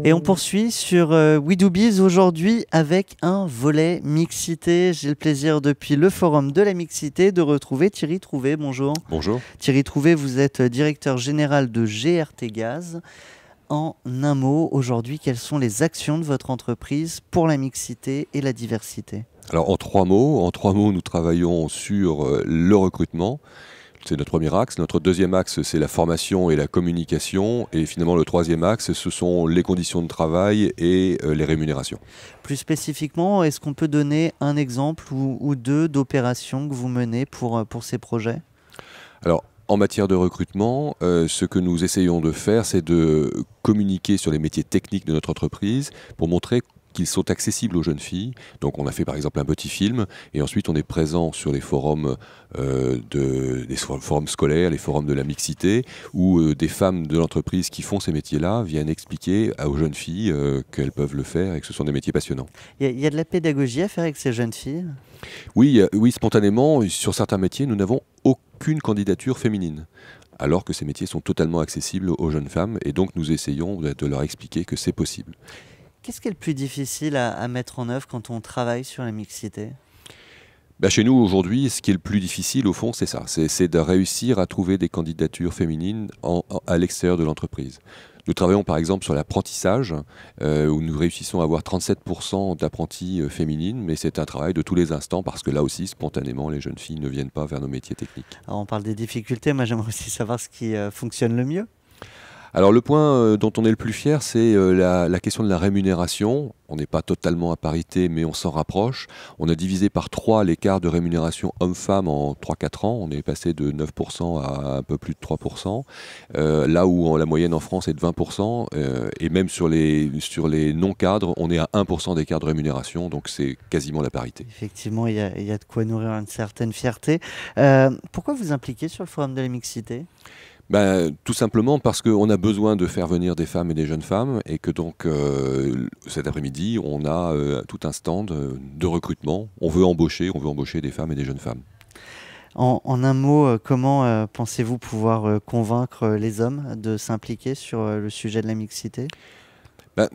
Et on poursuit sur We Do Biz aujourd'hui avec un volet mixité. J'ai le plaisir depuis le forum de la mixité de retrouver Thierry Trouvé. Bonjour. Bonjour. Thierry Trouvé, vous êtes directeur général de GRT Gaz. En un mot, aujourd'hui, quelles sont les actions de votre entreprise pour la mixité et la diversité? Alors en trois mots, nous travaillons sur le recrutement. C'est notre premier axe. Notre deuxième axe, c'est la formation et la communication. Et finalement, le troisième axe, ce sont les conditions de travail et les rémunérations. Plus spécifiquement, est-ce qu'on peut donner un exemple ou deux d'opérations que vous menez pour ces projets? Alors, en matière de recrutement, ce que nous essayons de faire, c'est de communiquer sur les métiers techniques de notre entreprise pour montrer qu'ils sont accessibles aux jeunes filles. Donc on a fait par exemple un petit film et ensuite on est présent sur les forums, les forums scolaires, les forums de la mixité où des femmes de l'entreprise qui font ces métiers-là viennent expliquer aux jeunes filles qu'elles peuvent le faire et que ce sont des métiers passionnants. Il y a de la pédagogie à faire avec ces jeunes filles? Oui, spontanément, sur certains métiers, nous n'avons aucune candidature féminine, alors que ces métiers sont totalement accessibles aux jeunes femmes et donc nous essayons de leur expliquer que c'est possible. Qu'est-ce qui est le plus difficile à mettre en œuvre quand on travaille sur la mixité? Chez nous, aujourd'hui, ce qui est le plus difficile, au fond, c'est ça. C'est de réussir à trouver des candidatures féminines à l'extérieur de l'entreprise. Nous travaillons par exemple sur l'apprentissage, où nous réussissons à avoir 37% d'apprentis féminines, mais c'est un travail de tous les instants, parce que là aussi, spontanément, les jeunes filles ne viennent pas vers nos métiers techniques. Alors on parle des difficultés, moi j'aimerais aussi savoir ce qui fonctionne le mieux. Alors le point dont on est le plus fier, c'est la question de la rémunération. On n'est pas totalement à parité, mais on s'en rapproche. On a divisé par 3 l'écart de rémunération homme-femme en 3-4 ans. On est passé de 9% à un peu plus de 3%. Là où la moyenne en France est de 20%. Et même sur les non-cadres, on est à 1% d'écart de rémunération. Donc c'est quasiment la parité. Effectivement, il y a de quoi nourrir une certaine fierté. Pourquoi vous impliquer sur le forum de la mixité? Tout simplement parce qu'on a besoin de faire venir des femmes et des jeunes femmes et que donc cet après-midi, on a tout un stand de recrutement. On veut embaucher des femmes et des jeunes femmes. En un mot, comment pensez-vous pouvoir convaincre les hommes de s'impliquer sur le sujet de la mixité?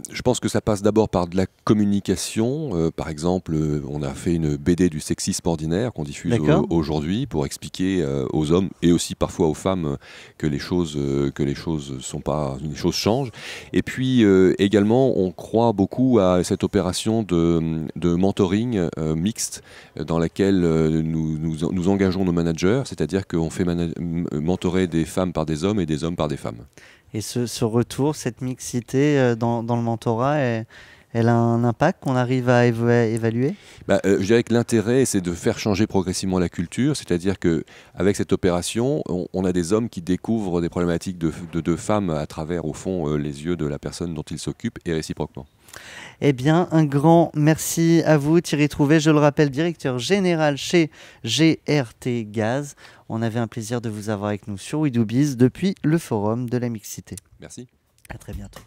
Je pense que ça passe d'abord par de la communication. Par exemple, on a fait une BD du sexisme ordinaire qu'on diffuse aujourd'hui pour expliquer aux hommes et aussi parfois aux femmes que les choses sont pas, les choses changent. Et puis également, on croit beaucoup à cette opération de mentoring mixte dans laquelle nous engageons nos managers, c'est-à-dire qu'on fait mentorer des femmes par des hommes et des hommes par des femmes. Et ce retour, cette mixité dans le mentorat, elle a un impact qu'on arrive à évaluer? Je dirais que l'intérêt, c'est de faire changer progressivement la culture, c'est-à-dire qu'avec cette opération, on a des hommes qui découvrent des problématiques de femmes à travers, au fond, les yeux de la personne dont ils s'occupent et réciproquement. Eh bien, un grand merci à vous, Thierry Trouvé. Je le rappelle, directeur général chez GRT Gaz. On avait un plaisir de vous avoir avec nous sur We Do Biz depuis le forum de la mixité. Merci. À très bientôt.